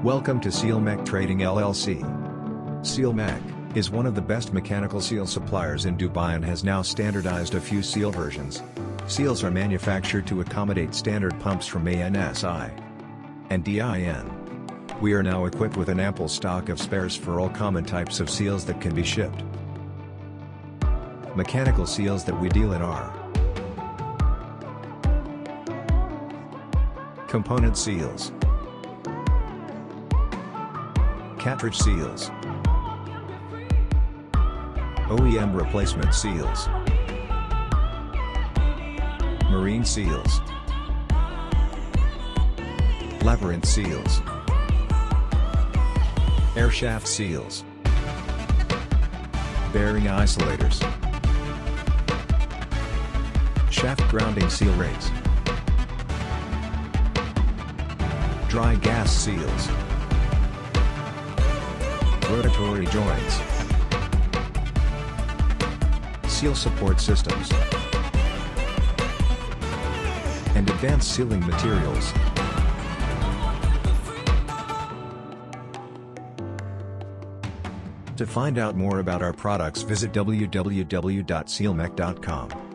Welcome to SEALMECH Trading LLC. SEALMECH is one of the best mechanical seal suppliers in Dubai and has now standardized a few seal versions. Seals are manufactured to accommodate standard pumps from ANSI and DIN. We are now equipped with an ample stock of spares for all common types of seals that can be shipped. Mechanical seals that we deal in are component seals, cartridge seals, OEM replacement seals, marine seals, labyrinth seals, air shaft seals, bearing isolators, shaft grounding seal rings, dry gas seals, rotatory joints, seal support systems, and advanced sealing materials. To find out more about our products, visit www.sealmech.com.